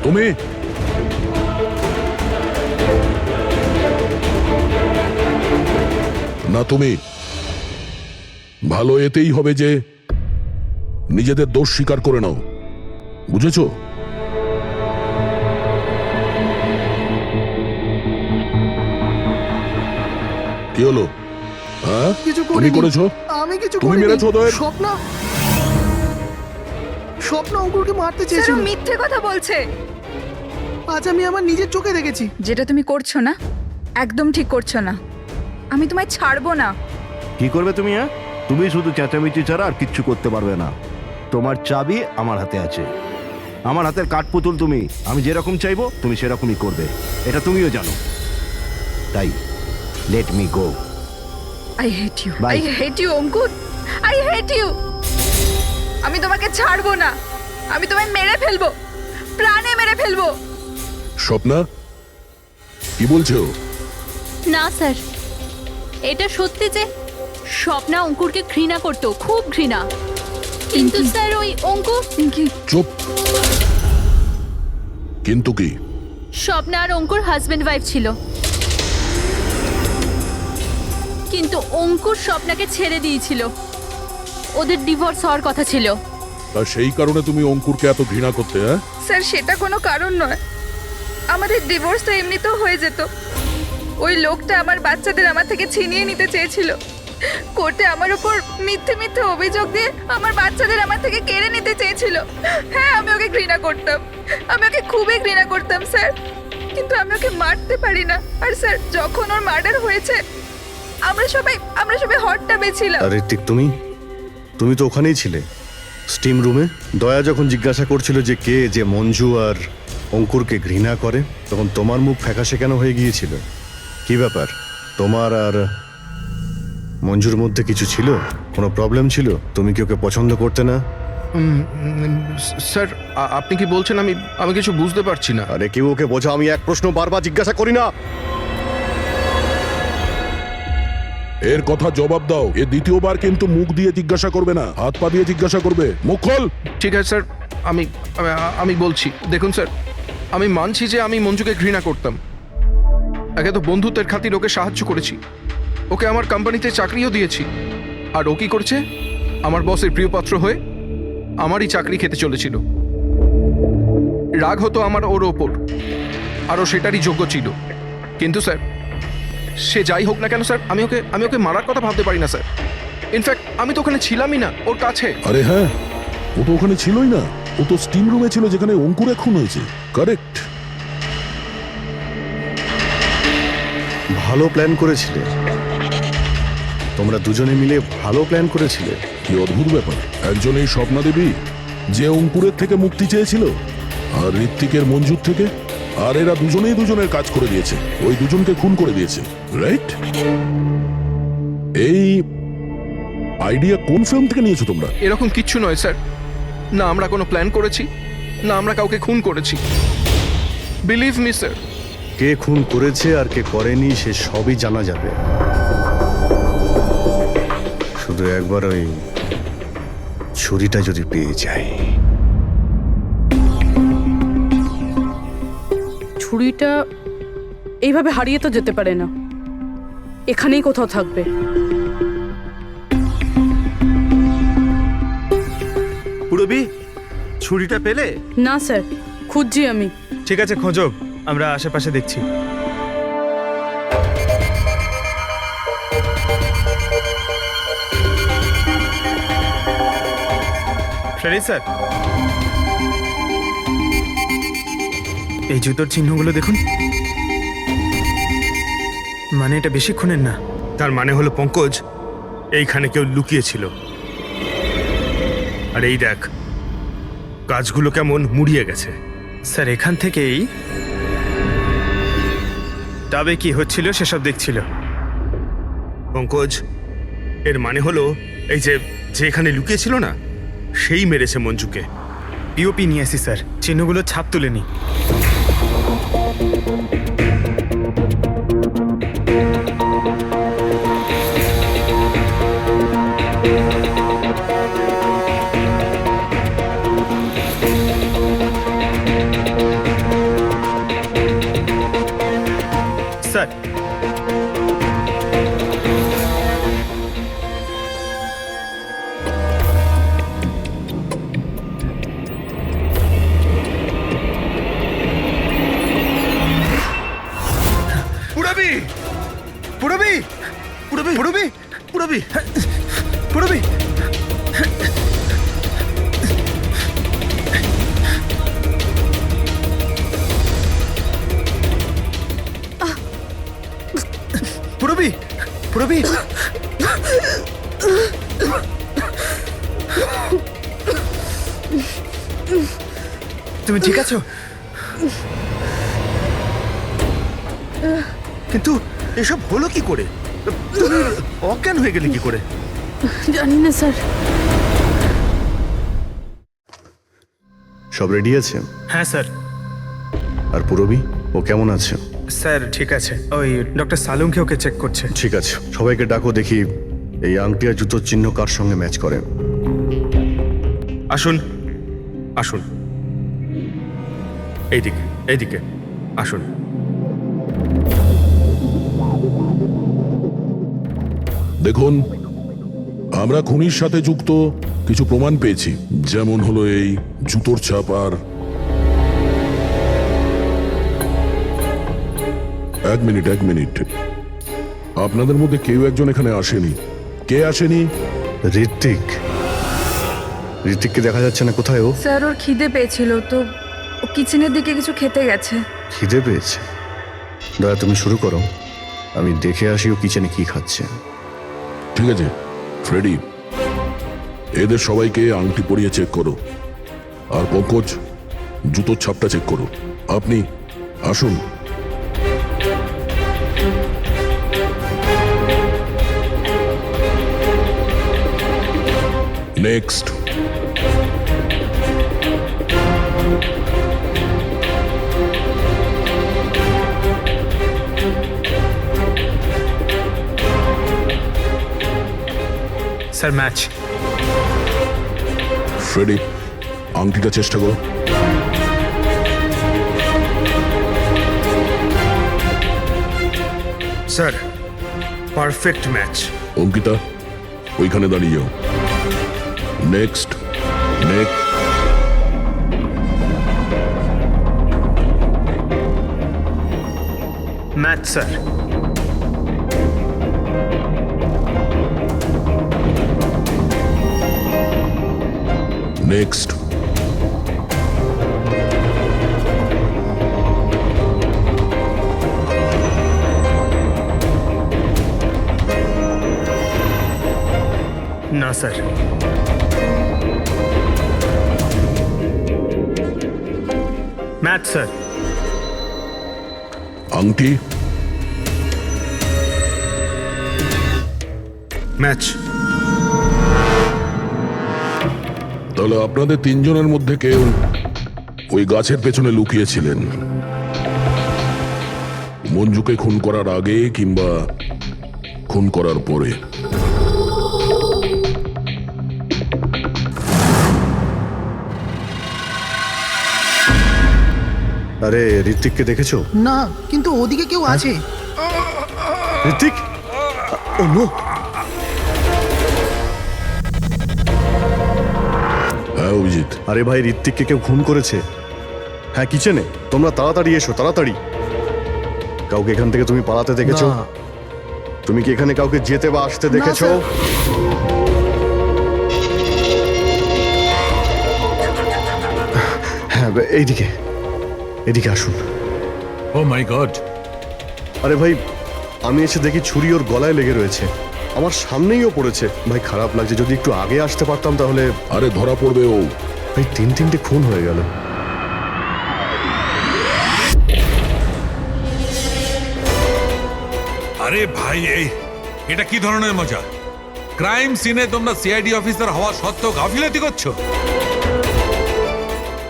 তুমি না, তুমি ভালো এতেই হবে যে নিজেদের দোষ স্বীকার করে নাও, বুঝেছো? কি হলো? হ্যাঁ, কিছু তুমি করিনি। করেছো? আমি কিছু তুমি করিনি। মেরেছো ওদের? স্বপ্ন অঙ্কুরকে মারতে স্যার, চেয়েছিল। ও মিথ্যে কথা বলছে। আজ আমি আমার নিজের চোখে দেখেছি। যেটা তুমি করছো না, একদম ঠিক করছো না। আমি তোমায় ছাড়বো না। কি করবে তুমি? হ্যাঁ, তুমি শুধু চেঁচামেচি ছাড়া আর কিচ্ছু করতে পারবে না। তোমার চাবি আমার হাতে আছে, আমার হাতের কাঠপুতুল তুমি। আমি যেরকম চাইবো তুমি সেরকমই করবে, এটা তুমিও জানো। তাই let me go. I hate you, Bye. I hate you Ankur, I hate you. আমি তোমাকে ছাড়বো না। আমি তোমায় মেরে ফেলবো, প্রাণে মেরে ফেলবো। স্বপ্না, কি বলছো? না স্যার, এটা সত্যি যে স্বপ্না অঙ্কুরকে ঘৃণা করতো, খুব ঘৃণা। কিন্তু স্যার ওই অঙ্কুর, পিঙ্কি, চুপ। কিন্তু কি? স্বপ্না আর অঙ্কুর হাজবেন্ড ওয়াইফ ছিল, কিন্তু অঙ্কুর স্বপ্নাকে ছেড়ে দিয়েছিল। ওদের ডিভোর্স হওয়ার কথা ছিল। আর সেই কারণে তুমি অঙ্কুরকে এত ঘৃণা করতে? হ্যাঁ, স্যার সেটা কোনো কারণ নয়। আমাদের ডিভোর্স তো এমনিতেও হয়ে যেত। ওই লোকটা আমার বাচ্চাদের আমার থেকে ছিনিয়ে নিতে চেয়েছিল। কোর্টে আমার উপর মিথ্যে মিথ্যে অভিযোগ দিয়ে আমার বাচ্চাদের আমার থেকে কেড়ে নিতে চেয়েছিল। হ্যাঁ, আমি ওকে ঘৃণা করতাম, আমি ওকে খুবই ঘৃণা করতাম স্যার। কিন্তু আমি ওকে মারতে পারি না। আর স্যার, যখন ওর মার্ডার হয়েছে আমরা সবাই হট টাবে ছিলাম। আর ঋত্বিক, তুমি তো ওখানেই ছিলে, স্টিম রুমে। দয়া যখন জিজ্ঞাসা করছিল যে কে যে মঞ্জু আর অঙ্কুরকে ঘৃণা করে, তখন তোমার মুখ ফ্যাকাশে কেন হয়ে গিয়েছিল? কি ব্যাপার? তোমার আর মঞ্জুর মধ্যে কিছু ছিল? কোনো প্রবলেম ছিল? তুমি কি ওকে পছন্দ করতে না? স্যার, আপনি কি বলছেন? আমি কিছু বুঝতে পারছি না। আরে কেউ ওকে বোঝা, আমি এক প্রশ্ন বারবার জিজ্ঞাসা করি না। এর কথা জবাব দাও। এ দ্বিতীয়বার কিন্তু মুখ দিয়ে জিজ্ঞাসা করবে না, হাত পা দিয়ে জিজ্ঞাসা করবে। মুখ খোল। ঠিক আছে স্যার, আমি বলছি। দেখুন স্যার, আমি মানছি যে আমি মঞ্জুকে ঘৃণা করতাম। একে তো বন্ধুত্বের খাতির ওকে সাহায্য করেছি, ওকে আমার কোম্পানিতে চাকরিও দিয়েছি। আর ও কি করছে? আমার বসের প্রিয়পাত্র হয়ে আমারই চাকরি খেতে চলেছিল। রাগ হতো আমার ওর ওপর, আরও সেটারই যোগ্য ছিল। কিন্তু স্যার, সে যাই হোক না কেন স্যার, আমি ওকে মারার কথা ভাবতে পারি না স্যার। ইনফ্যাক্ট আমি তো ওখানে ছিলামই না ওর কাছে। আরে হ্যাঁ, ও তো ওখানে ছিলই না। ও তো স্টিম রুমে ছিল যেখানে অঙ্কুরে খুন হয়েছে। কারেক্ট। ভালো প্ল্যান করেছিলে, তোমরা দুজনে মিলে ভালো প্ল্যান করেছিলে। কি অদ্ভুত ব্যাপার, একজন এই স্বপ্না দেবী যে অঙ্কুরের থেকে মুক্তি চেয়েছিল, আর ঋত্বিকের মঞ্জুর থেকে। আর এরা দুজনেই দুজনের কাজ করে দিয়েছে, ওই দুজনকে খুন করে দিয়েছে, রাইট? এই আইডিয়া কোন ফিল্ম থেকে নিয়েছো তোমরা? এরকম কিচ্ছু নয় স্যার। না আমরা কোনো প্ল্যান করেছি, না আমরা কাউকে খুন করেছি। Believe me sir. কে খুন করেছে আর কে করেনি সে সবই জানা যাবে। শুধু একবার ওই ছুরিটা যদি পেয়ে যাই। ছুরিটা এইভাবে হারিয়ে তো যেতে পারে না, এখানেই কোথাও থাকবে। পুরবি, ছুরিটা পেলে? না স্যার, খুঁজছি আমি। ঠিক আছে, খোঁজো, আমরা আশেপাশে দেখছি। Ready sir? এই জুতোর চিহ্নগুলো দেখুন। মানে এটা বেশিক্ষণের না। তার মানে হলো পঙ্কজ এইখানে কেউ লুকিয়েছিল। আর এই দেখ, গাছগুলো কেমন মুড়িয়ে গেছে। স্যার, এখান থেকেই তবে কি হচ্ছিল সেসব দেখছিল পঙ্কজ। এর মানে হলো এই যে এখানে লুকিয়েছিল না, সেই মেরেছে মঞ্জুকে। পিওপি নিয়ে আসি স্যার, চিহ্নগুলো ছাপ তুলেনি। ভাবি তুমি ঠিক আছো? কিন্তু এসব হলো কি করে? তুমি অজ্ঞান হয়ে গেলে কি করে? জানি না স্যার। সব রেডি আছে? হ্যাঁ স্যার। আর পুরবি, ও কেমন আছে? স্যার ঠিক আছে, ওই ডক্টর সালুংকে ওকে চেক করছে। ঠিক আছে, সবাইকে ডাকো, দেখি এই আংটি আর জুতোর চিহ্ন কার সঙ্গে ম্যাচ করে। আসুন আসুন, এইদিকে এইদিকে আসুন। দেখুন, আমরা খুনির সাথে যুক্ত কিছু প্রমাণ পেয়েছি, যেমন হলো এই জুতোর ছাপ। আর এক মিনিট, আপনাদের মধ্যে কেউ একজন এখানে আসেনি। কে আসেনি? ঋত্বিককে দেখা যাচ্ছে না, কোথায় ও? স্যার ওর খিদে পেয়েছিল তো ও কিচেনের দিকে কিছু খেতে গেছে। খিদে পেয়েছে? দয়া, তুমি শুরু করো, আমি দেখে আসি ও কিচেনে কি খাচ্ছে। ঠিক আছে ফ্রেডি, এদের সবাইকে আংটি পরিয়ে চেক করো। আর পঙ্কজ, জুতোর ছাপটা চেক করো। আপনি আসুন। নেক্সট। Sir match. ফ্রেডি, আংটিটা চেষ্টা করো। Sir perfect match. অঙ্কিতা, ওইখানে দাঁড়িয়ে যাও। নেক্সট। Match sir. নেক্সট। না স্যার। Match sir. আংটি। ম্যাচ। তাহলে আপনাদের তিনজনের মধ্যে কেউ ওই গাছের পেছনে লুকিয়েছিলেন, মঞ্জুকে খুন করার আগে কিংবা খুন করার পরে। আরে, ঋত্বিককে দেখেছো? না, কিন্তু ওদিকে কেউ আছে। ঋত্বিক, ও নো! হ্যাঁ অভিজিৎ। আরে ভাই, ঋত্বিককে কেউ খুন করেছে। হ্যাঁ, কিচেনে। তোমরা তাড়াতাড়ি এসো, তাড়াতাড়ি। কাউকে এখান থেকে তুমি পালাতে দেখেছো? না। তুমি কি এখানে কাউকে যেতে বা আসতে দেখেছো? স্যার। হ্যাঁ, এদিকে আসুন। ও মাই গড! আরে ভাই, আমি এসে দেখি ছুরি ওর গলায় লেগে রয়েছে, আমার সামনেই ও পড়েছে। ভাই, খারাপ লাগছে, যদি একটু আগে আসতে পারতাম তাহলে। আরে ধরা পড়বে ও। ভাই, তিনটে খুন হয়ে গেল। আরে ভাই, এটা কি ধরনের মজা? ক্রাইম সিনে তোমরা সিআইডি অফিসার হওয়া সত্ত্বেও গাফিলতি করছো।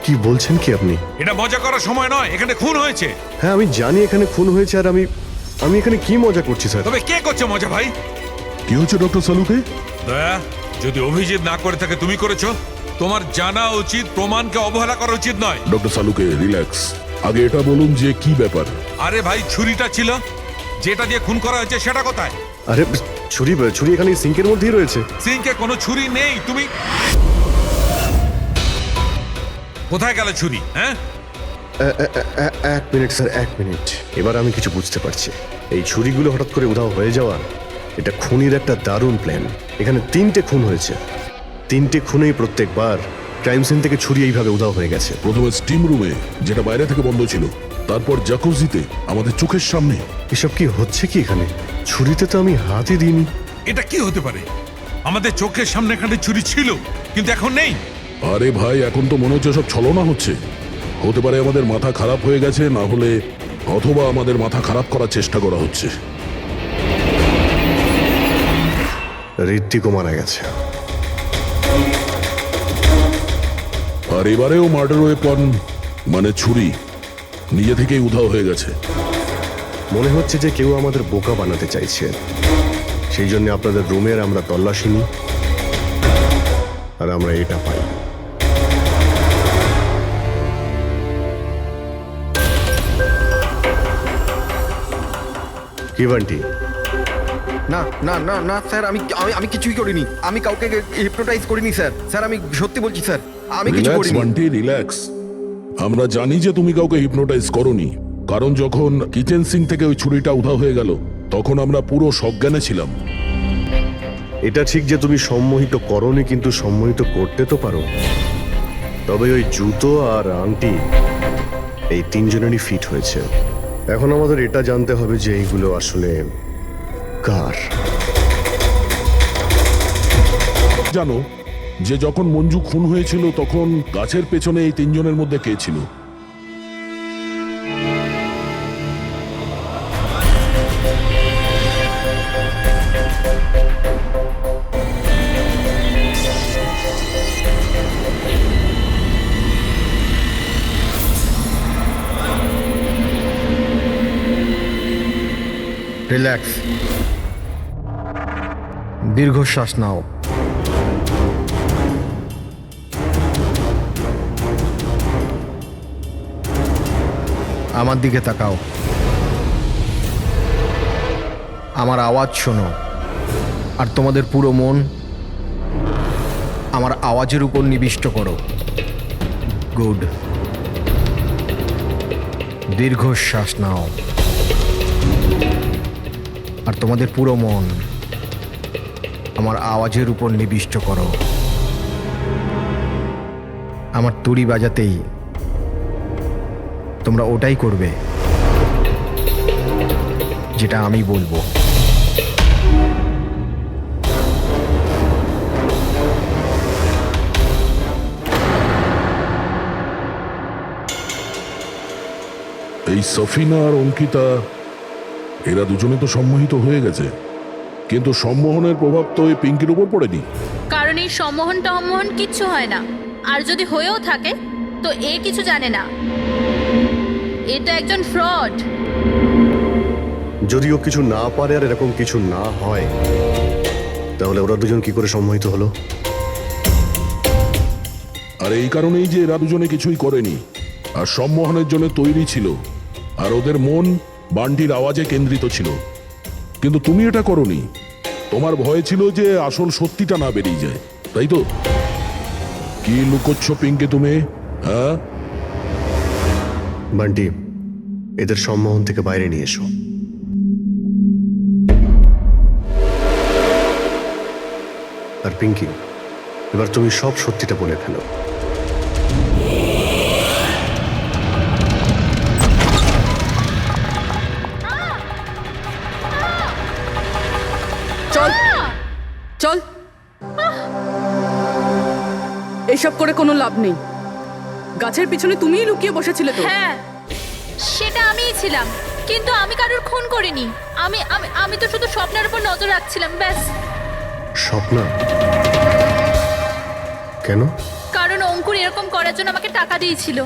কি বলছেন কি আপনি? এটা মজা করার সময় নয়, এখানে খুন হয়েছে। হ্যাঁ, আমি জানি এখানে খুন হয়েছে, আর আমি এখানে কি মজা করছি স্যার? তবে কে করছে মজা ভাই? কি হচ্ছে ডক্টর সালুকে? দয়া, যদি অভিজিৎ না করে থাকে তুমি করেছো। তোমার জানা উচিত, প্রমাণকে অবহেলা করা উচিত নয়। ডক্টর সালুকে রিল্যাক্স। আগে এটা বলুন যে কি ব্যাপার। আরে ভাই, ছুরিটা ছিল, যেটা দিয়ে খুন করা হয়েছে সেটা কোথায়? আরে, ছুরি এখানে সিঙ্কের মধ্যেই রয়েছে। সিঙ্কে কোনো ছুরি নেই। তুমি কোথায় গেল ছুরি? হ্যাঁ, এক মিনিট স্যার, 1 মিনিট। এবার আমি কিছু বুঝতে পারছি। এই ছুরিগুলো হঠাৎ করে উধাও হয়ে যাওয়া, এটা খুনির একটা দারুণ প্ল্যান। এখানে 3টে খুন হয়েছে, 3টে খুনেই প্রত্যেকবার ক্রাইম সিন থেকে ছুরি এইভাবে উধাও হয়ে গেছে। প্রথমে স্টিম রুমে, যেটা বাইরে থেকে বন্ধ ছিল, তারপর জাকুজিতে আমাদের চোখের সামনে। এসব কি হচ্ছে কি এখানে? ছুরিতে তো আমি হাতই দিইনি। এটা কি হতে পারে? আমাদের চোখের সামনে এখানে চুরি ছিল, কিন্তু এখন নেই। আরে ভাই, এখন তো মনে হচ্ছে সব ছলনা হচ্ছে। হতে পারে আমাদের মাথা খারাপ হয়ে গেছে, না হলে অথবা আমাদের মাথা খারাপ করার চেষ্টা করা হচ্ছে। ঋত্বিকও মারা গেছে। আর এবারেও মার্ডার ওয়েপন মানে ছুরি নিজে থেকেই উধাও হয়ে গেছে। মনে হচ্ছে যে কেউ আমাদের বোকা বানাতে চাইছে। সেই জন্য আপনাদের রুমের আমরা তল্লাশি নিই, আর আমরা এটা পাই। কি বান্টি? না না না না স্যার, আমি আমি আমি কিছুই করিনি। আমি কাউকে হিপনোটাইজ করিনি স্যার। স্যার আমি সত্যি বলছি স্যার, আমি কিছু রিল্যাক্স করিনি। বান্টি, রিল্যাক্স। আমরা জানি যে তুমি কাউকে হিপনোটাইজ করনি, কারণ যখন কিচেন সিং থেকে ওই ছুরিটা উধাও হয়ে গেল তখন আমরা পুরো সজ্ঞানে ছিলাম। এটা ঠিক যে তুমি সম্মোহিত করনি, কিন্তু সম্মোহিত করতে তো পারো। তবে ওই জুতো আর আংটি এই তিনজনেরই ফিট হয়েছে। এখন আমাদের এটা জানতে হবে যে এইগুলো আসলে কার। জানো যে যখন মঞ্জু খুন হয়েছিল তখন গাছের পেছনে এই তিনজনের মধ্যে কে ছিল? রিল্যাক্স, দীর্ঘশ্বাস নাও। আমার দিকে তাকাও, আমার আওয়াজ শোনো, আর তোমাদের পুরো মন আমার আওয়াজের উপর নিবিষ্ট করো। গুড, দীর্ঘশ্বাস নাও, আর তোমাদের পুরো মন আমার আওয়াজের উপর নিবিষ্ট করো। আমার তুড়ি বাজাতেই তোমরা ওটাই করবে যেটা আমি বলবো। এই সফিনা আর অঙ্কিতা এরা দুজনে তো সম্মোহিত হয়ে গেছে, কিন্তু সম্মোহনের প্রভাব তো এই পিঙ্কির উপর পড়েনি। কারণ এই সম্মোহন টম্মোহন কিচ্ছু হয় না, আর যদি হয়েও থাকে তো এ কিছু জানে না। এটা একজন ফ্রড। যদিও কিছু না পারে আর এরকম কিছু না হয়, তাহলে ওরা দুজন কি করে সম্মোহিত হলো? আর এই কারণেই যে এরা দুজনে কিছুই করেনি, আর সম্মোহনের জন্য তৈরি ছিল, আর ওদের মন বান্টির আওয়াজে কেন্দ্রিত ছিল। কিন্তু তুমি এটা করনি, তোমার ভয় ছিল যে আসল সত্যিটা না বেরিয়ে যায়, তাই তো? কি লুকোচ্ছ পিঙ্কি তুমি, হ্যাঁ? বান্টি, এদের সম্মোহন থেকে বাইরে নিয়ে এসো। আর পিঙ্কি, এবার তুমি সব সত্যিটা বলে ফেলো। চল চল, এইসব করে কোনো লাভ নেই। গাছের পিছনে তুমিই লুকিয়ে বসেছিলে তো? হ্যাঁ, সেটা আমিই ছিলাম, কিন্তু আমি কারোর খুন করিনি। আমি আমি আমি তো শুধু স্বপ্নের উপর নজর রাখছিলাম, ব্যাস। স্বপ্না? কেন? কারণ অঙ্কুর এরকম করার জন্য আমাকে টাকা দিয়েছিল।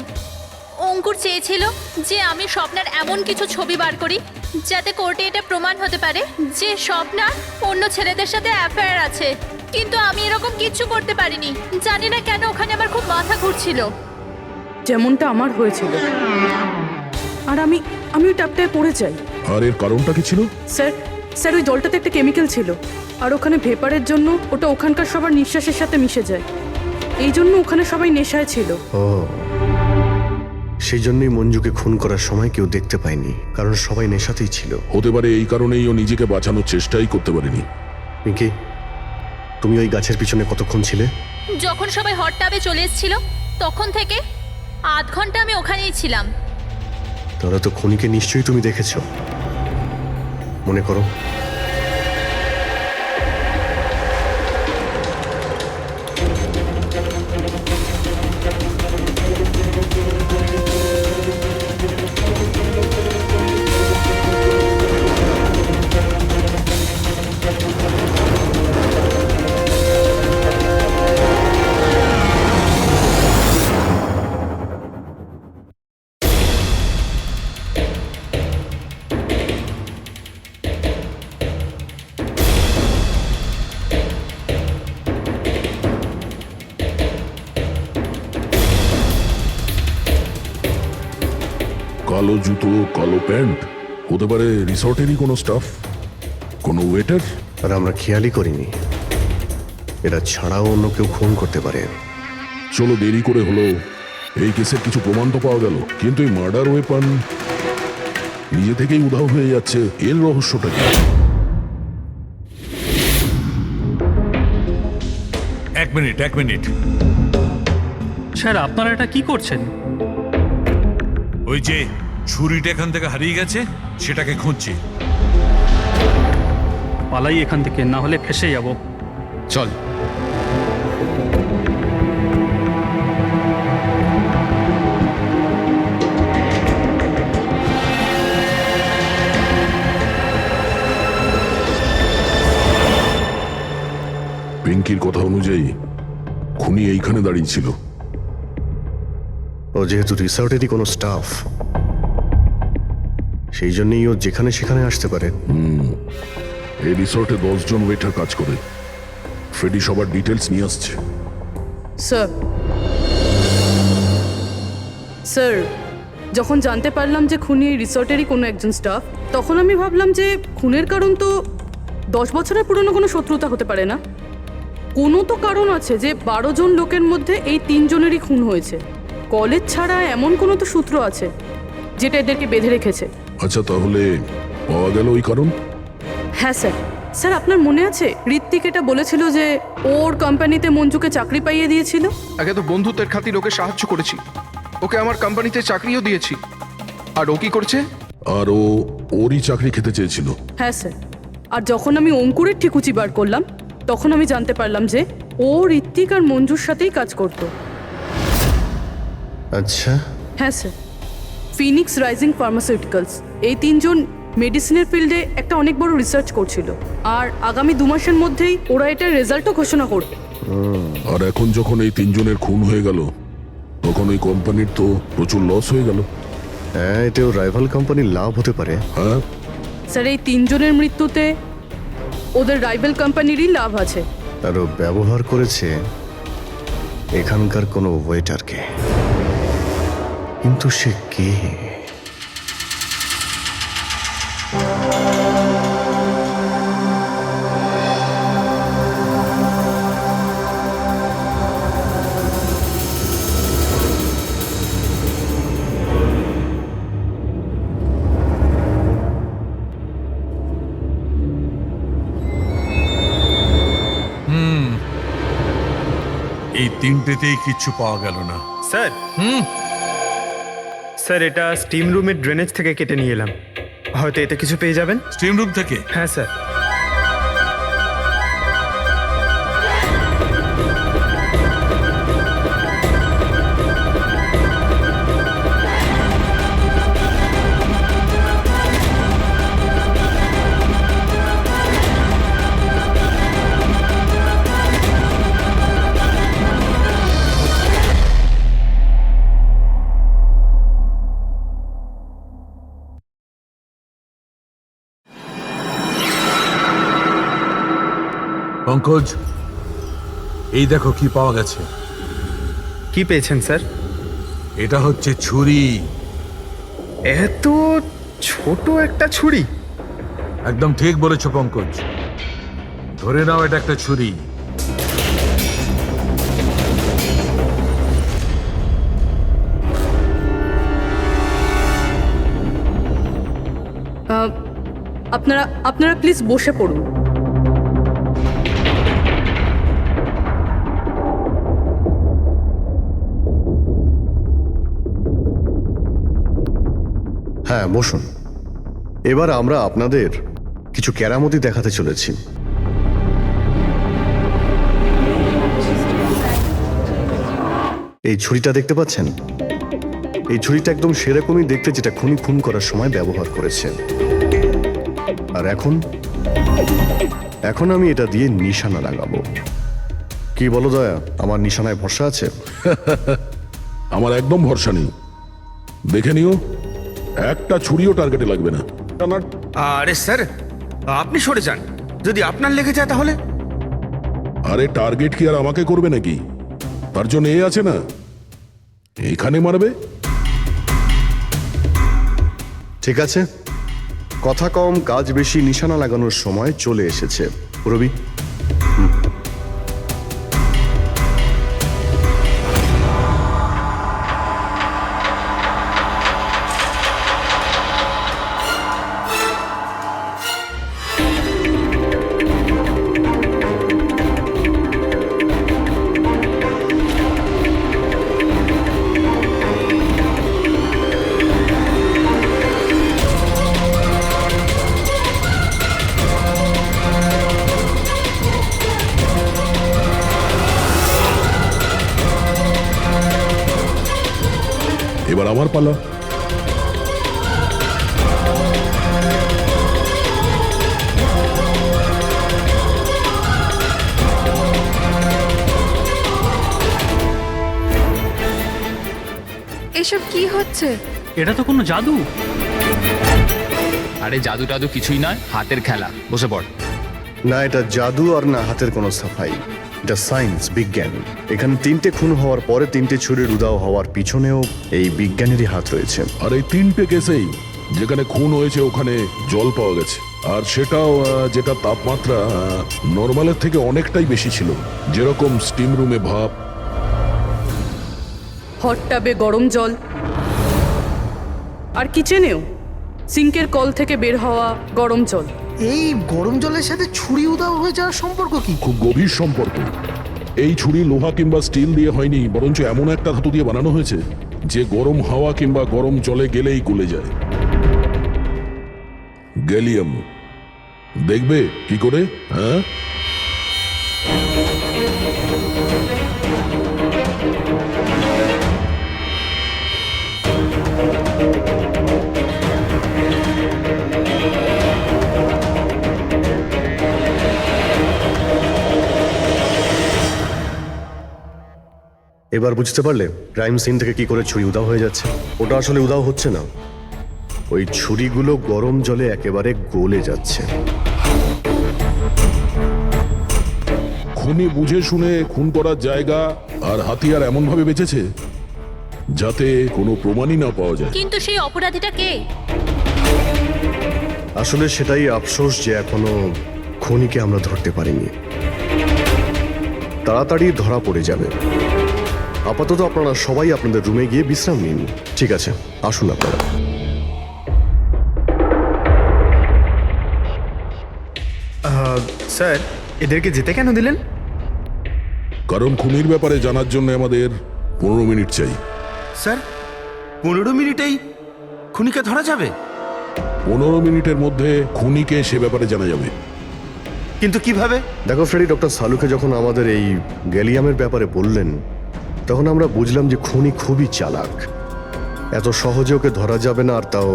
অঙ্কুর চেয়েছিল যে আমি স্বপ্নার এমন কিছু ছবি বার করি যাতে কোর্টে এটা প্রমাণ হতে পারে যে স্বপ্নার অন্য ছেলেদের সাথে অ্যাফেয়ার আছে। কিন্তু আমি এরকম কিচ্ছু করতে পারিনি। জানি না কেন ওখানে আমার খুব মাথা ঘুরছিল। যেমনটা আমার হয়েছিল। আর আমি ওই ট্যাপটায় পড়ে যাই। আর এর কারণটা কি ছিল? স্যার ওই জলটাতে একটা কেমিক্যাল ছিল, আর ওখানে ভেপারের জন্য ওটা ওখানকার সবার নিঃশ্বাসের সাথে মিশে যায়। এই জন্য ওখানে সবাই নেশায় ছিল। ও, সেই জন্যই মঞ্জুকে খুন করার সময় কেউ দেখতে পায়নি, কারণ সবাই নেশাতেই ছিল। হতে পারে এই কারণেই ও নিজেকে বাঁচানোর চেষ্টাই করতে পারেনি। পিঙ্কি, তুমি ওই গাছের পিছনে কতক্ষণ ছিলে? যখন সবাই হট টাবে চলে এসেছিল তখন থেকে আধ ঘন্টা আমি ওখানেই ছিলাম। তাহলে তো খুনিকে নিশ্চয়ই তুমি দেখেছো। মনে করো। কালো জুতো, কালো প্যান্ট, হতে পারে রিসর্টেরই কোনো স্টাফ, কোনো ওয়েটার। আর আমরা খেয়ালই করিনি এরা ছাড়াও অন্য কেউ খুন করতে পারে। চলো, দেরি করে হলো, এই কেসের কিছু প্রমাণ তো পাওয়া গেল, কিন্তু এই মার্ডার ওয়েপন নিজে থেকেই উধাও হয়ে যাচ্ছে। এর রহস্যটা কি? এক মিনিট। স্যার আপনারা এটা কি করছেন? ওই যে ছুরিটা এখান থেকে হারিয়ে গেছে, সেটাকে খুঁজছি। পালাই এখান থেকে, না হলে ফেসে যাব। চল। পিঙ্কির কথা অনুযায়ী খুনি এইখানে দাঁড়িয়ে ছিল। ও যেহেতু রিসর্টেরই কোনো স্টাফ, সেই জন্যই ও যেখানে সেখানে আসতে পারে। এই রিসর্টে 10 জন ওয়েটার কাজ করে। ফ্রেডি সবার ডিটেলস নিয়ে আসছে। স্যার, স্যার, যখন জানতে পারলাম যে খুনি এই রিসর্টেরই কোনো একজন স্টাফ, তখন আমি ভাবলাম যে খুনের কারণ তো 10 বছরের পুরনো কোনো শত্রুতা হতে পারে না। কোনো তো কারণ আছে যে 12 জন লোকের মধ্যে এই 3 জনেরই খুন হয়েছে। কলেজ ছাড়া এমন কোনো তো সূত্র আছে যেটা এদেরকে বেঁধে রেখেছে। আচ্ছা, তাহলে পাওয়া গেল ওই কারণ? হ্যাঁ স্যার। স্যার, আপনার মনে আছে ঋত্বিক এটা বলেছিল যে ওর কোম্পানিতে মঞ্জুকে চাকরি পাইয়ে দিয়েছিল? আগে তো বন্ধুত্বের খাতির ওকে সাহায্য করেছি, ওকে আমার কোম্পানিতে চাকরিও দিয়েছি। আর ও কি করছে? আর ওরই চাকরি খেতে চেয়েছিল। হ্যাঁ স্যার। আর যখন আমি অঙ্কুরের ঠিকুচি বার করলাম, তখন আমি জানতে পারলাম যে ও ঋত্বিক আর মঞ্জুর সাথেই কাজ করত। আচ্ছা, হ্যাঁ স্যার। ফিনিক্স রাইজিং ফার্মাসিউটিক্যালস, এই 3 জন মেডিসিনের ফিল্ডে একটা অনেক বড় রিসার্চ করছিল, আর আগামী 2 মাসের মধ্যেই ওরা এটার রেজাল্টও ঘোষণা করবে। আর এখন যখন এই 3 জনের খুন হয়ে গেল, তখন ওই কোম্পানির তো প্রচুর লস হয়ে গেল। হ্যাঁ, এতেও রাইভাল কোম্পানির লাভ হতে পারে। হ্যাঁ স্যার, এই 3 জনের মৃত্যুতে ওদের রাইভাল কোম্পানিরই লাভ আছে। আর ও ব্যবহার করেছে এখানকার কোনো ওয়েটারকে। কিন্তু সে কে? এই তিনটেতেই কিচ্ছু পাওয়া গেল না। স্যার, স্যার এটা স্টিম রুমের ড্রেনেজ থেকে কেটে নিয়ে এলাম, হয়তো এতে কিছু পেয়ে যাবেন। স্টিম রুম থেকে? হ্যাঁ স্যার। পঙ্কজ, এই দেখো কি পাওয়া গেছে। কি পেয়েছেন স্যার? এটা হচ্ছে ছুরি। এত ছোট একটা ছুরি? একদম ঠিক বলেছো পঙ্কজ, ধরে নাও এটা একটা ছুরি। আপনারা প্লিজ বসে পড়ুন। হ্যাঁ, বসুন। এবার আমরা আপনাদের কিছু কেরামতি দেখাতে চলেছি। এই ছুরিটা দেখতে পাচ্ছেন? এই ছুরিটা একদম সেরকমই দেখতে যেটা খুনি খুন করার সময় ব্যবহার করেছে। আর এখন আমি এটা দিয়ে নিশানা লাগাবো। কি বলো দয়া, আমার নিশানায় ভরসা আছে? আমার একদম ভরসা নেই। দেখে নিও, একটা ছুরিও টার্গেটে লাগবে না। আরে স্যার, আপনি সরে যান। যদি আপনার লেগে যায় তাহলে? আরে টার্গেট কি আর আমাকে করবে নাকি? তার জন্য এ আছে না, এখানে মারবে। ঠিক আছে, কথা কম কাজ বেশি, নিশানা লাগানোর সময় চলে এসেছে। রবি, এবার আমার পালা। এসব কি হচ্ছে? এটা তো কোনো জাদু। আরে জাদু টাদু কিছুই নয়, হাতের খেলা। বসে পড়। না এটা জাদু আর না হাতের কোনো সাফাই, এটা সায়েন্স, বিজ্ঞান। এখানে 3টে খুন হওয়ার পরে 3টে ছুরির উধাও হওয়ার পিছনেও এই বিজ্ঞানেরই হাত রয়েছে। আর এই 3টে কেসেই যেখানে খুন হয়েছে ওখানে জল পাওয়া গেছে, আর সেটাও যেটা তাপমাত্রা নর্মালের থেকে অনেকটাই বেশি ছিল, যেরকম স্টিম রুমে ভাপ, হট টাবে গরম জল, আর কিচেনেও সিঙ্কের কল থেকে বের হওয়া গরম জল। এই গরম জলের সাথে ছুরি উধাও হয়ে যাওয়ার সম্পর্ক কি? খুব গভীর সম্পর্ক। এই ছুরি লোহা কিংবা স্টিল দিয়ে হয়নি, বরঞ্চ এমন একটা ধাতু দিয়ে বানানো হয়েছে যে গরম হাওয়া কিংবা গরম জলে গেলেই গলে যায়। গ্যালিয়াম। দেখবে কি করে? হ্যাঁ, এবার বুঝতে পারলে ক্রাইম সিন থেকে কি করে ছুরি উধাও হয়ে যাচ্ছে? ওটা আসলে উধাও হচ্ছে না, ওই ছুরিগুলো গরম জলে একেবারে গলে যাচ্ছে। খুনি বুঝে শুনে খুন করার জায়গা আর হাতিয়ার এমন ভাবে বেঁচেছে যাতে কোনো প্রমাণই না পাওয়া যায়। কিন্তু সেই অপরাধীটা কে? আসলে সেটাই আফসোস যে এখনো খুনিকে আমরা ধরতে পারিনি। তাড়াতাড়ি ধরা পড়ে যাবে। আপাতত আপনারা সবাই আপনাদের রুমে গিয়ে বিশ্রাম নিন। ঠিক আছে, আসুন আপনারা। স্যার, এদেরকে যেতে কেন দিলেন? কারণ খুনির ব্যাপারে জানার জন্য আমাদের 15 মিনিট চাই। স্যার, 15 মিনিটেই খুনিকে ধরা যাবে? 15 মিনিটের মধ্যে খুনিকে সে ব্যাপারে জানা যাবে। কিন্তু কিভাবে? দেখো ফ্রেডি, ডক্টর সালুকে যখন আমাদের এই গ্যালিয়ামের ব্যাপারে বললেন তখন আমরা বুঝলাম যে খুনি খুবই চালাক। এত সহজে ওকে ধরা যাবে না, আর তাও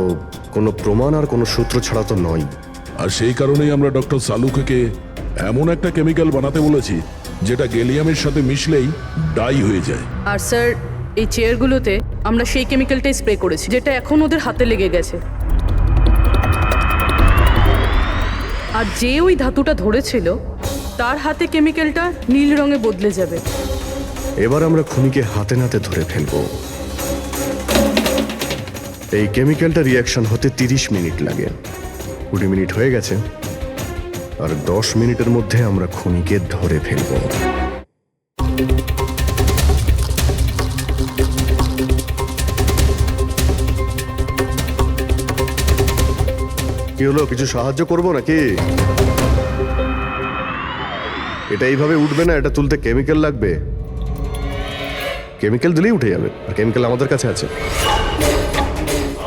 কোনো প্রমাণ আর কোনো সূত্র ছাড়া তো নয়। আর সেই কারণেই আমরা ডক্টর সালুকে এমন একটা কেমিক্যাল বানাতে বলেছি যেটা গ্যালিয়ামের সাথে মিশলেই ডাই হয়ে যায়। আর স্যার, এই চেয়ারগুলোতে আমরা সেই কেমিক্যালটাই স্প্রে করেছি যেটা এখন ওদের হাতে লেগে গেছে। আর যে ওই ধাতুটা ধরেছিল তার হাতে কেমিক্যালটা নীল রঙে বদলে যাবে। এবার আমরা খুনিকে হাতে নাতে ধরে ফেলবো। এই কেমিক্যালটা রিয়াকশন হতে 30 মিনিট লাগে। 20 মিনিট হয়ে গেছে, আর 10 মিনিটের মধ্যে আমরা খুনিকে ধরে ফেলবো। কি হলো, কিছু সাহায্য করবো নাকি? এটা এইভাবে উঠবে না, এটা তুলতে কেমিক্যাল লাগবে। কেমিক্যাল দিলেই উঠে যাবে, আর কেমিক্যাল আমাদের কাছে আছে।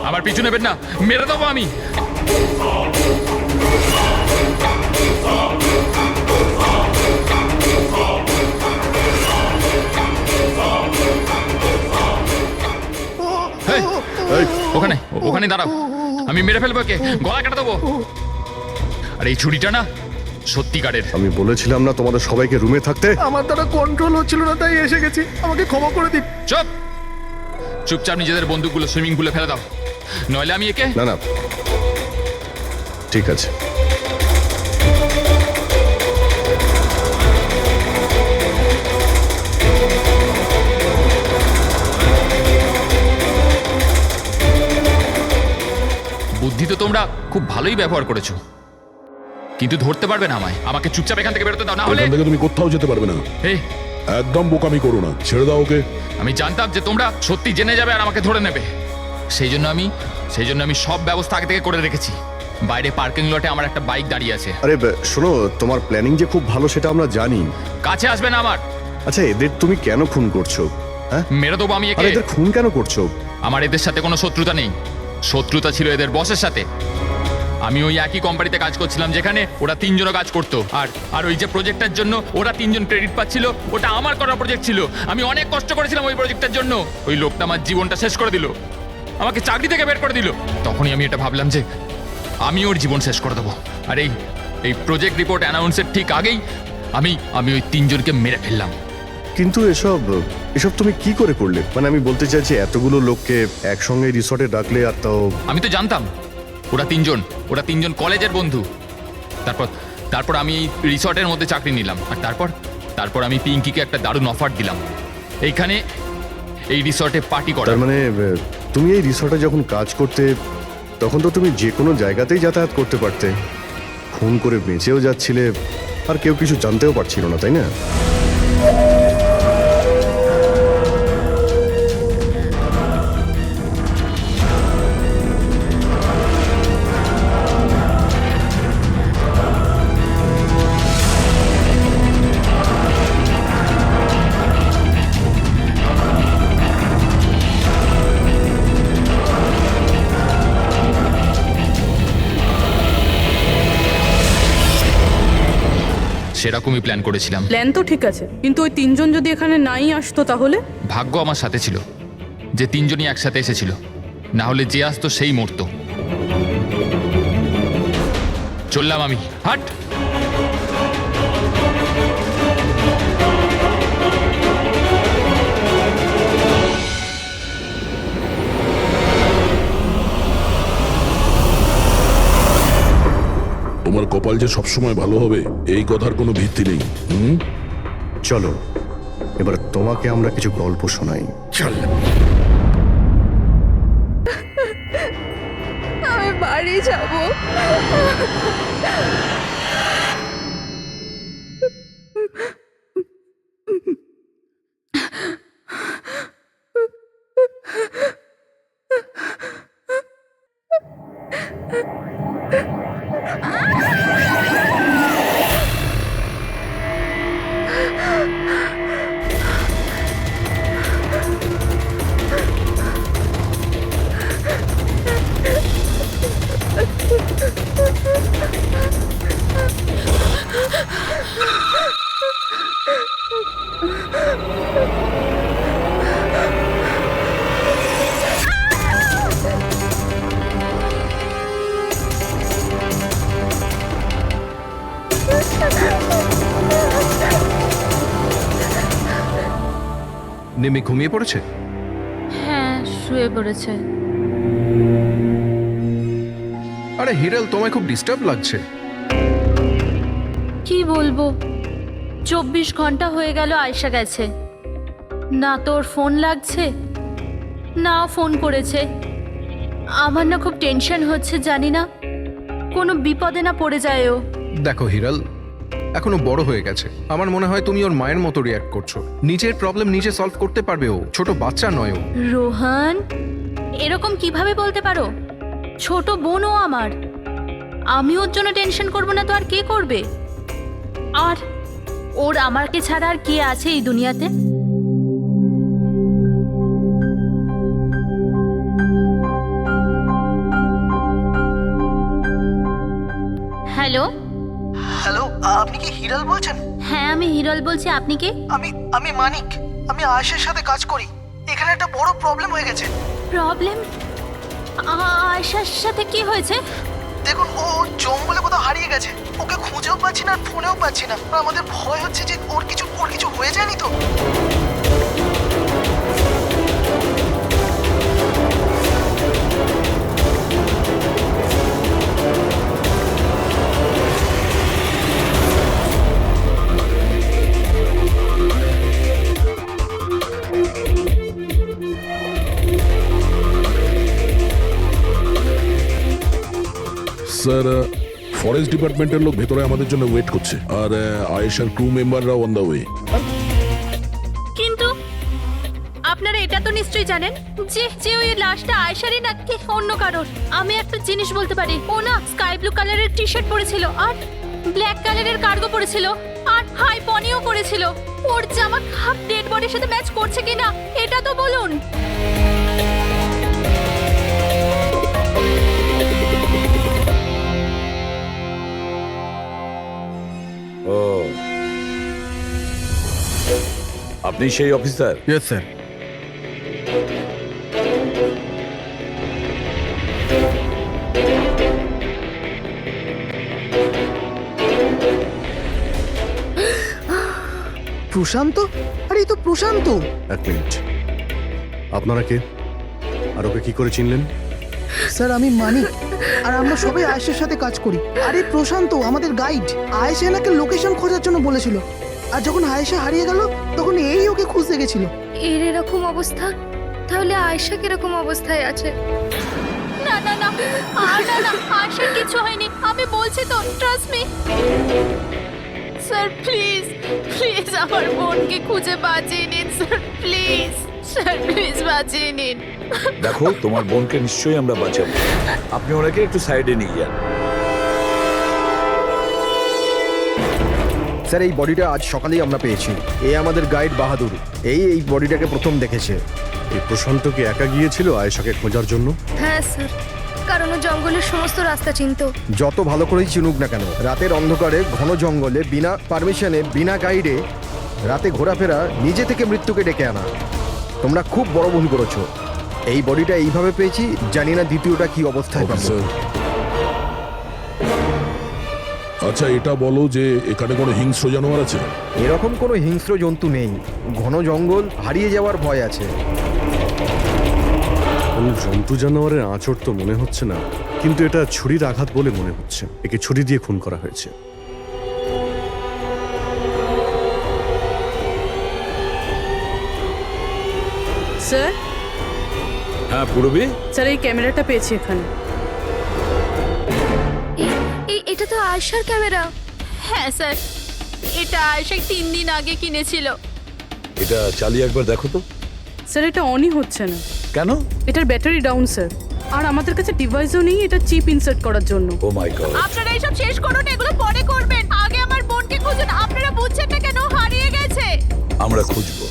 আমার আমার পিছু নেবেন না, মেরে দেবো আমি। এই, ওখানে ওখানে দাঁড়াও, আমি মেরে ফেলবো, কে গলা কেটে দেবো। আর এই ছুরিটা না সত্যিকারের। আমি বলেছিলাম না তোমাদের সবাইকে রুমে থাকতে? আমার দ্বারা কন্ট্রোল হচ্ছিল না, তাই এসে গেছি। আমাকে ক্ষমা করে দিন। চুপ, চুপচাপ নিজেদের বন্দুকগুলো সুইমিং পুলে ফেলে দাও, নইলে আমি একে। না না, ঠিক আছে। বুদ্ধি তো তোমরা খুব ভালোই ব্যবহার করেছো, কিন্তু ধরতে পারবে না আমায়। আমাকে চুপচাপ এখান থেকে বেরোতে দাও, না হলে। এখান থেকে তুমি কোথাও যেতে পারবে না। এই, একদম বোকামি করো না, ছেড়ে দাও ওকে। আমি জানতাম যে তোমরা সত্যি জেনে যাবে আর আমাকে ধরে নেবে, সেই জন্য আমি সব ব্যবস্থা আগে থেকে করে রেখেছি। বাইরে পার্কিং লটে আমার একটা বাইক দাঁড়িয়ে আছে। আরে শোনো, তোমার প্ল্যানিং যে খুব ভালো সেটা আমরা জানি। কাছে আসবে না আমার। আচ্ছা, এদের তুমি কেন খুন করছো? হ্যাঁ, মেরে দেবো আমি আর একে। এদের খুন কেন করছো? আমার এদের সাথে কোনো শত্রুতা নেই, শত্রুতা ছিল এদের বসের সাথে। আমি ওই একই কোম্পানিতে কাজ করছিলাম যেখানে ওরা তিনজনও কাজ করতো, আর ওই যে প্রজেক্টের জন্য ওরা তিনজন ক্রেডিট পাচ্ছিল, ওটা আমার করা প্রজেক্ট ছিল। আমি অনেক কষ্ট করেছিলাম ওই প্রজেক্টের জন্য। ওই লোকটা আমার জীবনটা শেষ করে দিল, আমাকে চাকরি থেকে বের করে দিল। তখনই আমি এটা ভাবলাম যে আমি ওর জীবন শেষ করে দেবো। আর এই প্রজেক্ট রিপোর্ট অ্যানাউন্সের ঠিক আগেই আমি ওই তিনজনকে মেরে ফেললাম। কিন্তু এসব তুমি কি করে করলে? মানে আমি বলতে চাইছি, এতগুলো লোককে একসঙ্গে রিসর্টে ডাকলে, আর তাও। আমি তো জানতাম ওরা তিনজন কলেজের বন্ধু। তারপর আমি এই রিসর্টের মধ্যে চাকরি নিলাম, আর তারপর আমি পিঙ্কিকে একটা দারুণ অফার দিলাম, এইখানে এই রিসর্টে পার্টি করার। তার মানে তুমি এই রিসর্টে যখন কাজ করতে, তখন তো তুমি যে কোনো জায়গাতেই যাতায়াত করতে পারতে। খুন করে বেঁচেও যাচ্ছিলে, আর কেউ কিছু জানতেও পারছিল না, তাই না? সেরকমই প্ল্যান করেছিলাম। প্ল্যান তো ঠিক আছে, কিন্তু ওই তিনজন যদি এখানে নাই আসতো তাহলে? ভাগ্য আমার সাথে ছিল যে তিনজনই একসাথে এসেছিল, না হলে যে আসতো সেই মরতো। চললাম আমি, হাট। তোমার কপাল যে সবসময় ভালো হবে এই কথার কোনো ভিত্তি নেই। চলো, এবার তোমাকে আমরা কিছু গল্প শোনাই। চল। আমি বাড়ি যাব। নেমে ঘুমিয়ে পড়েছে? হ্যাঁ, শুয়ে পড়েছে। আরে হিরাল, তোমায় খুব ডিস্টার্ব লাগছে। কি বলবো, 24 ঘন্টা হয়ে গেল আয়শা গেছে, না তোর ফোন লাগছে না ফোন করেছে। আমার না খুব টেনশন হচ্ছে, জানি না কোনো বিপদে না পড়ে যায় ও। দেখো হিরাল, এখনো বড় হয়ে গেছে। আমার মনে হয় তুমি ওর মায়ের মতো রিয়াক্ট করছো। নিজের প্রবলেম নিজে সলভ করতে পারবে ও, ছোট বাচ্চা নয় ও। রোহান, এরকম কিভাবে বলতে পারো? ছোট বোন ও আমার, আমি ওর জন্য টেনশন করবো না তো আর কে করবে? আর ওর আমাকে ছাড়া আর কে আছে এই দুনিয়াতে? হ্যালো, হ্যালো, আপনি কি হিরাল বলছেন? হ্যাঁ আমি হিরল বলছি, আপনি কে? আমি মানিক। আমি আয়েশের সাথে কাজ করি। এখানে একটা বড় প্রবলেম হয়ে গেছে। প্রবলেম? আয়শার সাথে কি হয়েছে? দেখুন, ও জঙ্গলে কোথাও হারিয়ে গেছে। ওকে খুঁজেও পাচ্ছি না, আর ফোনেও পাচ্ছি না। আর আমাদের ভয় হচ্ছে যে ওর কিছু হয়ে যায়নি তো। স্যার, ফরেস্ট ডিপার্টমেন্টের লোক ভেতরে আমাদের জন্য ওয়েট করছে, আর আয়েশার ক্রু মেম্বাররাও অন দ্য ওয়ে। কিন্তু আপনারা এটা তো নিশ্চয়ই জানেন যে যে ওই লাশটা আয়শারই নাকি অন্য কারোর। আমি একটা জিনিস বলতে পারি, ও না স্কাই ব্লু কালারের টি শার্ট পরেছিল আর ব্ল্যাক কালারের কার্গো পরেছিল আর হাই পনিও পরেছিল। ওর জামা হাফ ডেড বডির সাথে ম্যাচ করছে কিনা এটা তো বলুন। ও, আপনি সেই অফিসার? Yes sir. প্রশান্ত? আরে এই তো প্রশান্ত। এক মিনিট, আপনারা কে আর ওকে কি করে চিনলেন? স্যার, আমি মানিক, আর আমরা সবাই আয়েশের সাথে কাজ করি। আরে প্রশান্ত আমাদের গাইড। আয়েশা এনাকে লোকেশন খোঁজার জন্য বলেছিল, আর যখন আয়েশা হারিয়ে গেল তখন এই ওকে খুঁজতে গেছিল। এর এরকম অবস্থা, তাহলে আয়েশা কিরকম অবস্থায় আছে? না না না, না না, আয়শার কিছু হয়নি, আমি বলছি তো, trust me. Sir please please আমার বোনকে খুঁজে বাঁচিয়ে নিন স্যার, প্লিজ স্যার, প্লিজ বাঁচিয়ে নিন। দেখো, তোমার বোনকে নিশ্চয়ই আমরা বাঁচাবো। আপনি ওনাকে একটু সাইডে নিয়ে যান। স্যার, এই বডিটা আজ সকালেই আমরা পেয়েছি। এই আমাদের গাইড বাহাদুর, এই বডিটাকে প্রথম দেখেছে। এই প্রশান্ত কি একা গিয়েছিল আয়েশাকে খোঁজার জন্য? হ্যাঁ স্যার, কারণ ও জঙ্গলের সমস্ত রাস্তা চিনতো। যত ভালো করেই চিনুক না কেন, রাতের অন্ধকারে ঘন জঙ্গলে বিনা পারমিশনে বিনা গাইডে রাতে ঘোরাফেরা নিজে থেকে মৃত্যুকে ডেকে আনা, তোমরা খুব বড় ভুল করেছো। এই বডিটা এইভাবে পেয়েছি, জানি না দ্বিতীয়টা কি অবস্থায় পাবো। স্যার, আচ্ছা এটা বলো যে এখানে কোনো হিংস্র জানোয়ার আছে? এরকম কোনো হিংস্র জন্তু নেই। ঘন জঙ্গল, হারিয়ে যাওয়ার ভয় আছে। কোনো জন্তু জানোয়ারের আঁচড় তো মনে হচ্ছে না, কিন্তু এটা ছুরির আঘাত বলে মনে হচ্ছে। একে ছুরি দিয়ে খুন করা হয়েছে। স্যার, হ্যাঁ পূরবী, স্যার এই ক্যামেরাটা পেয়েছি এখানে। এটা তো আয়েশার ক্যামেরা। হ্যাঁ স্যার, এটা আয়শা 3 দিন আগে কিনেছিল। এটা চালিয়ে একবার দেখো তো। স্যার এটা অনই হচ্ছে না। কেন? এটার ব্যাটারি ডাউন স্যার, আর আমাদের কাছে ডিভাইসও নেই এটা চিপ ইনসার্ট করার জন্য। ও মাই গড। আপনারা এইসব শেষ করুন, এগুলো পরে করবেন। আগে আমার বোনকে খুঁজুন। আপনারা বুঝছেন না কেন হারিয়ে গেছে? আমরা খুঁজবো।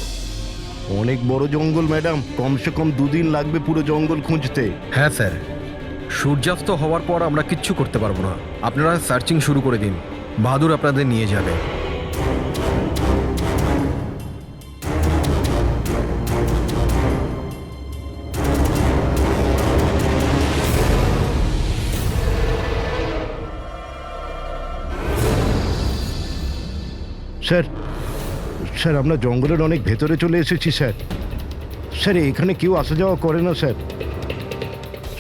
অনেক বড় জঙ্গল ম্যাডাম, কমসে কম 2 দিন লাগবে পুরো জঙ্গল খুঁজতে। হ্যাঁ স্যার, সূর্যাস্ত হওয়ার পর আমরা কিচ্ছু করতে পারবো না। আপনারা সার্চিং শুরু করে দিন, বাহাদুর আপনাদের নিয়ে যাবে। স্যার, স্যার আমরা জঙ্গলের অনেক ভেতরে চলে এসেছি স্যার। স্যার এখানে কেউ আসা যাওয়া করে না স্যার।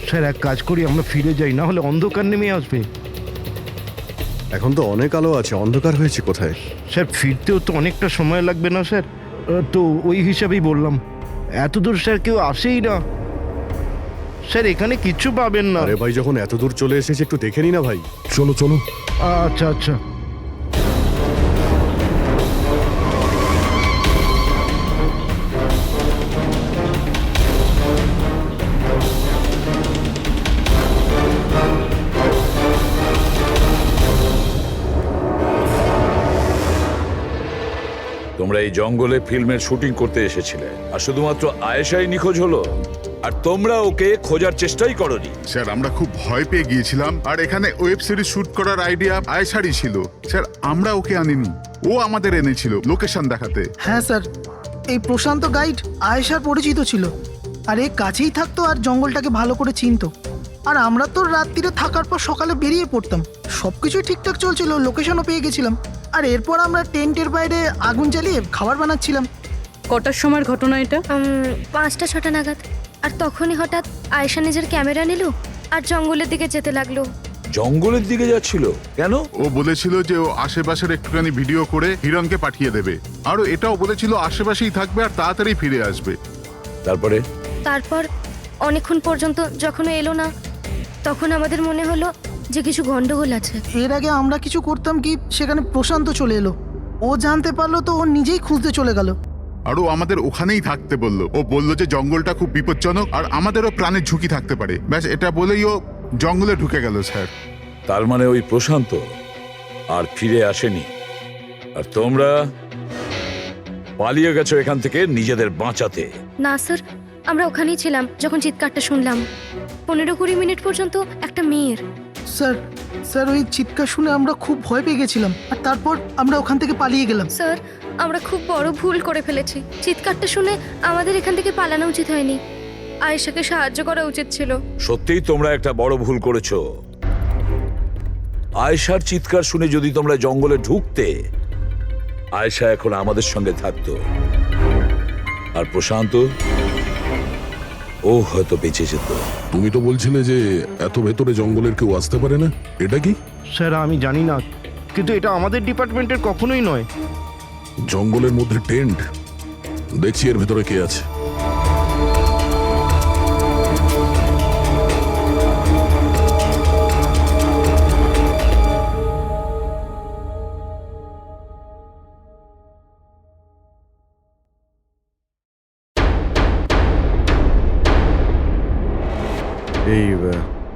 স্যার এক কাজ করি, আমরা ফিরে যাই, না হলে অন্ধকার নেমে আসবে। এখন তো অনেক আলো আছে, অন্ধকার হয়েছে কোথায়? স্যার ফিরতেও তো অনেকটা সময় লাগবে না স্যার? তো ওই হিসাবেই বললাম, এত দূর স্যার কেউ আসেই না। স্যার এখানে কিচ্ছু পাবেন না। আরে ভাই, যখন এত দূর চলে এসেছে একটু দেখে নি না ভাই। চলো চলো। আচ্ছা আচ্ছা। তোমরা এই জঙ্গলে ফিল্মের শুটিং করতে এসেছিলে, আর শুধুমাত্র আয়েশাই নিখোঁজ হলো? আর তোমরা ওকে খোঁজার চেষ্টাই করনি। স্যার আমরা খুব ভয় পেয়ে গিয়েছিলাম, আর এখানে ওয়েব সিরিজ শুট করার আইডিয়া আয়েশারই ছিল। স্যার আমরা ওকে আনিনি, ও আমাদের এনেছিল লোকেশন দেখাতে। হ্যাঁ স্যার, এই প্রশান্ত গাইড আয়েশার পরিচিত ছিল, আর এই কাছেই থাকতো আর জঙ্গলটাকে ভালো করে চিনতো। আর আমরা তো রাত্রিরে থাকার পর সকালে বেরিয়ে পড়তাম, সবকিছুই ঠিকঠাক চলছিল, লোকেশনও পেয়ে গেছিলাম। আর এরপর আমরা টেন্টের বাইরে আগুন জ্বালিয়ে খাবার বানাচ্ছিলাম। কটার সময়ের ঘটনা এটা? 5টা-6টা নাগাদ। আর তখনই হঠাৎ আয়েশা নিজের ক্যামেরা নিল আর জঙ্গলের দিকে যেতে লাগলো। জঙ্গলের দিকে যাচ্ছিল কেন? ও বলেছিল যে ও আশেপাশের একটুখানি ভিডিও করে হিরণকে পাঠিয়ে দেবে, আর ও এটাও বলেছিল আশেপাশেই থাকবে আর তাড়াতাড়ি ফিরে আসবে। তারপর অনেকক্ষণ পর্যন্ত যখন ও এলো না, তখন আমাদের মনে হলো যে কিছু গন্ডগোল আছে। এর আগে আমরা কিছু করতাম কি, সেখানে প্রশান্ত চলে এলো। ও জানতে পারলো তো ও নিজেই খুঁজতে চলে গেল। আর ও আমাদের ওখানেই থাকতে বললো। ও বললো যে জঙ্গলটা খুব বিপজ্জনক আর আমাদেরও প্রাণের ঝুঁকি থাকতে পারে। ব্যাস এটা বলেই ও জঙ্গলে ঢুকে গেল স্যার। তার মানে ওই প্রশান্ত আর ফিরে আসেনি, আর তোমরা পালিয়ে গেছো এখান থেকে নিজেদের বাঁচাতে। না স্যার, আমরা ওখানেই ছিলাম যখন চিৎকারটা শুনলাম। 15-20 মিনিট পর্যন্ত একটা মেয়ের। স্যার ওই চিৎকার শুনে আমরা খুব ভয় পেয়ে গেছিলাম, আর তারপর আমরা ওখান থেকে পালিয়ে গেলাম। স্যার আমরা খুব বড় ভুল করে ফেলেছি। চিৎকারটা শুনে আমাদের এখান থেকে পালানো উচিত হয়নি, আয়েশাকে সাহায্য করা উচিত ছিল। সত্যিই তোমরা একটা বড় ভুল করেছো। আয়েশার চিৎকার শুনে যদি তোমরা জঙ্গলে ঢুকতে, আয়েশা এখন আমাদের সঙ্গে থাকতো, আর প্রশান্ত ও হয়তো বেঁচে যেত। তুমি তো বলছিলে যে এত ভেতরে জঙ্গলের কেউ আসতে পারে না, এটা কি? স্যার আমি জানি না, কিন্তু এটা আমাদের ডিপার্টমেন্টের কখনোই নয়। জঙ্গলের মধ্যে টেন্ট, দেখছি এর ভেতরে কে আছে। এই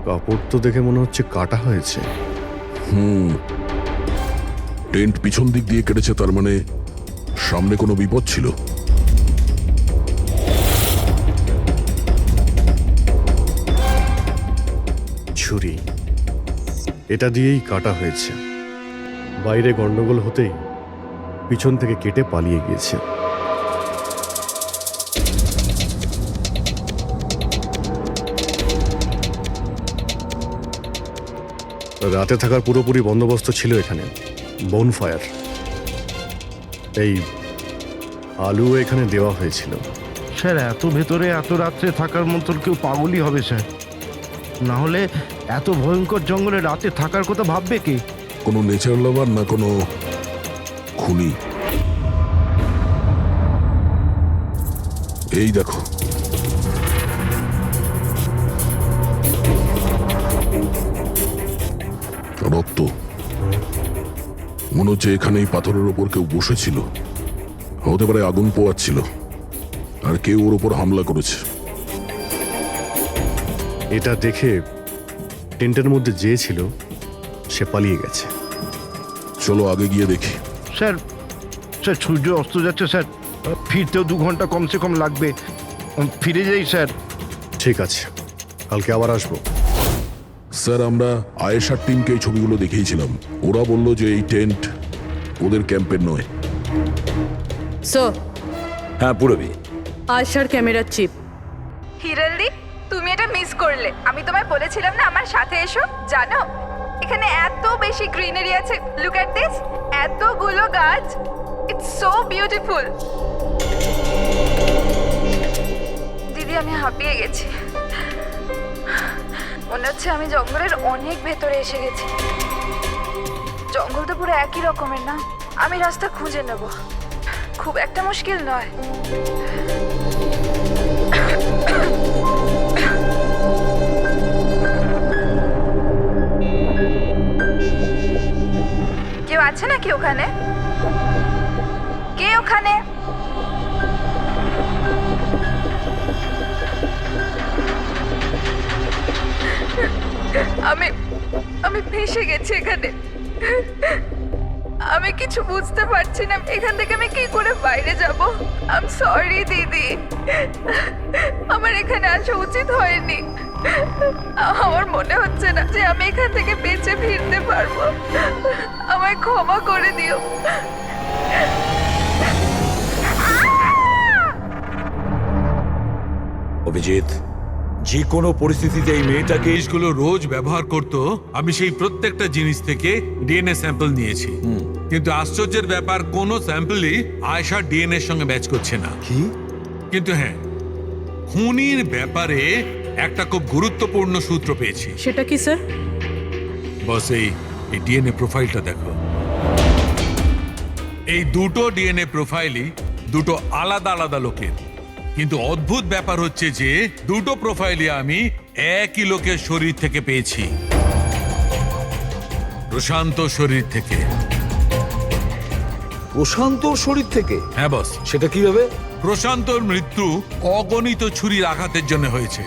কাপড় তো দেখে মনে হচ্ছে কাটা হয়েছে। টেন্ট পিছন দিক দিয়ে কেটেছে, তার মানে সামনে কোনো বিপদ ছিল। ছুরি, এটা দিয়েই কাটা হয়েছে। বাইরে গন্ডগোল হতেই পিছন থেকে কেটে পালিয়ে গিয়েছে। রাতে থাকার পুরোপুরি বন্দোবস্ত ছিল এখানে, বনফায়ার। এই আলু এখানে দেওয়া হয়েছিল। স্যার এত ভেতরে এত রাত্রে থাকার মতন কেউ পাগলই হবে স্যার, না হলে এত ভয়ঙ্কর জঙ্গলে রাতে থাকার কথা ভাববে কে? কোনো নেচার লাভার না কোনো খুনি? এই দেখো, রক্ত। মনে হচ্ছে এখানেই পাথরের ওপর কেউ বসেছিল, হতে পারে আগুন পোয়াচ্ছিল, আর কেউ ওর ওপর হামলা করেছে। এটা দেখে টেন্টের মধ্যে যে ছিল সে পালিয়ে গেছে। চলো আগে গিয়ে দেখি। স্যার স্যার সূর্য অস্ত যাচ্ছে স্যার, ফিরতেও 2 ঘন্টা কমসে কম লাগবে। ফিরে যাই স্যার। ঠিক আছে, কালকে আবার আসবো। স্যার আমরা আয়েশার টিমকে এই ছবিগুলো দেখিয়েছিলাম, ওরা বলল যে এই টেন্ট ওদের ক্যাম্পের নয়। স্যার, হ্যাঁ পুরবি, আয়েশার ক্যামেরার চিপ। হিরলদি, তুমি এটা মিস করলে। আমি তোমায় বলেছিলাম না আমার সাথে এসো। জানো এখানে এত বেশি গ্রিনারি আছে। লুক এট দিস, এতগুলো গাছ। It's so beautiful. দিদি আমি হাঁপিয়ে গেছি, মনে হচ্ছে আমি জঙ্গলের অনেক ভেতরে এসে গেছি। জঙ্গল তো পুরো একই রকমের না? আমি রাস্তা খুঁজে নেব, খুব একটা মুশকিল নয়। কেউ আছে নাকি ওখানে? কে ওখানে? আমি ভেসে গেছি এখানে। আমি কিছু বুঝতে পারছি না এখান থেকে আমি কি করে বাইরে যাব। আই এম সরি দিদি, আমার এখানে আসা উচিত হয়নি। আমার মনে হচ্ছে না যে আমি এখান থেকে বেঁচে ফিরতে পারবো। আমায় ক্ষমা করে দিও। অভিজিৎ, যে কোনো পরিস্থিতিতে এই মেয়েটাকে জিনিসগুলো রোজ ব্যবহার করতো, আমি সেই প্রত্যেকটা জিনিস থেকে ডিএনএ স্যাম্পল নিয়েছি, কিন্তু আশ্চর্যের ব্যাপার কোনো স্যাম্পলই আয়েশার ডিএনএ এর সঙ্গে ম্যাচ করছে না। কি? কিন্তু হ্যাঁ, খুনির ব্যাপারে একটা খুব গুরুত্বপূর্ণ সূত্র পেয়েছি। সেটা কি স্যার? বস এই ডিএনএ প্রোফাইলটা দেখো। এই দুটো ডিএনএ প্রোফাইলই দুটো আলাদা আলাদা লোকের, কিন্তু অদ্ভুত ব্যাপার হচ্ছে যে দুটো প্রোফাইলই আমি একই লোকের শরীর থেকে পেয়েছি, প্রশান্ত শরীর থেকে। প্রশান্তর শরীর থেকে? হ্যাঁ বস। সেটা কিভাবে? প্রশান্তর মৃত্যু অগণিত ছুরির আঘাতের জন্য হয়েছে,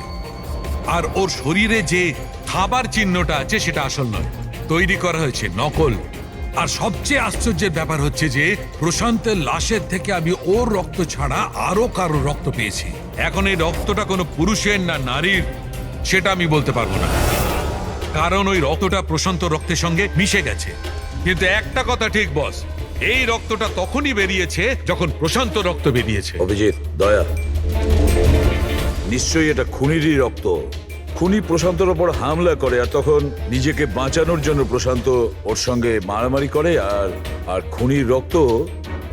আর ওর শরীরে যে খাবার চিহ্নটা আছে সেটা আসল নয়, তৈরি করা হয়েছে নকল। আর সবচেয়ে আশ্চর্যের ব্যাপার হচ্ছে যে প্রশান্তের লাশের থেকে আমি ওর রক্ত ছাড়া আরো কারো রক্ত পেয়েছি। এখন এই রক্তটা কোনো পুরুষের না নারীর সেটা আমি বলতে পারবো না, কারণ ওই রক্তটা প্রশান্ত রক্তের সঙ্গে মিশে গেছে। কিন্তু একটা কথা ঠিক বস, এই রক্তটা তখনই বেরিয়েছে যখন প্রশান্ত রক্ত বেরিয়েছে। অভিজিৎ, দয়া, নিশ্চয়ই এটা খুনিরই রক্ত। খুনি প্রশান্তর ওপর হামলা করে, আর তখন নিজেকে বাঁচানোর জন্য প্রশান্ত ওর সঙ্গে মারামারি করে, আর খুনির রক্ত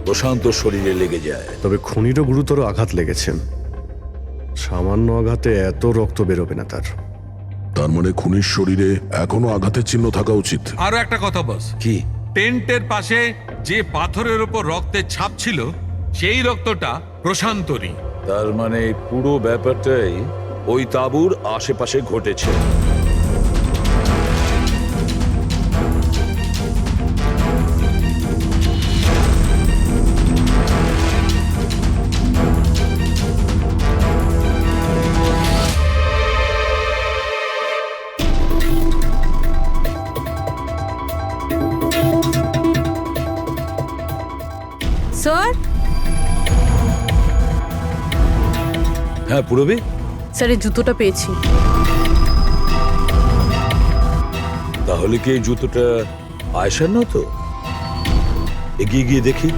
প্রশান্ত শরীরে লেগে যায়। তবে খুনিরও গুরুতর আঘাত লেগেছে। সামান্য আঘাতে এত রক্ত বেরোবে না তার। তার মানে খুনির শরীরে এখনো আঘাতের চিহ্ন থাকা উচিত। আরো একটা কথা বস, কি? টেন্টের পাশে যে পাথরের উপর রক্তের ছাপ ছিল সেই রক্তটা প্রশান্তরই। তার মানে পুরো ব্যাপারটাই ওই তাঁবুর আশেপাশে ঘটেছে। স্যার? হ্যাঁ পূরবী, স্যার এই জুতোটা পেয়েছি। তাহলে কি এই জুতোটা আয়েশার না? তো এগিয়ে গিয়ে দেখি।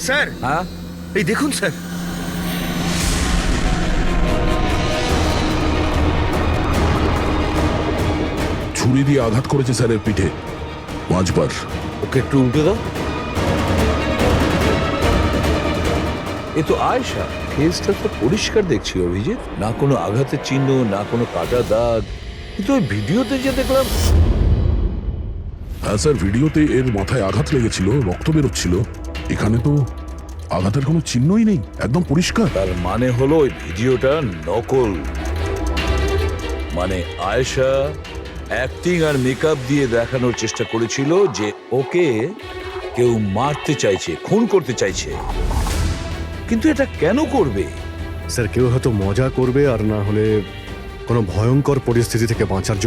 স্যার, হ্যাঁ এই দেখুন স্যার। ছুরি দিয়ে আঘাত করেছে স্যারের পিঠে 5 বার। ওকে একটু উল্টে দাও। এ তো আয়েশা, ফেসটা তো পরিষ্কার দেখছি অভিজিৎ, না কোনো আঘাতের চিহ্ন, না কোনো কাটা দাগ। কিন্তু ওই ভিডিওতে যে দেখলাম। হ্যাঁ স্যার, ভিডিওতে এর মাথায় আঘাত লেগেছিল, রক্ত বেরোচ্ছিল। এখানে তো আঘাতের কোনো চিহ্নই নেই, একদম পরিষ্কার। তার মানে হলো ওই ভিডিওটা নকল। মানে আয়েশা অ্যাক্টিং আর মেকআপ দিয়ে দেখানোর চেষ্টা করেছিল যে ওকে কেউ মারতে চাইছে, খুন করতে চাইছে। কিন্তু এটা কেন করবে? স্যার, কেউ হয়তো মজা করবে, আর না হলে কোনো ভয়ঙ্কর পরিস্থিতি থেকে বাঁচার জন্য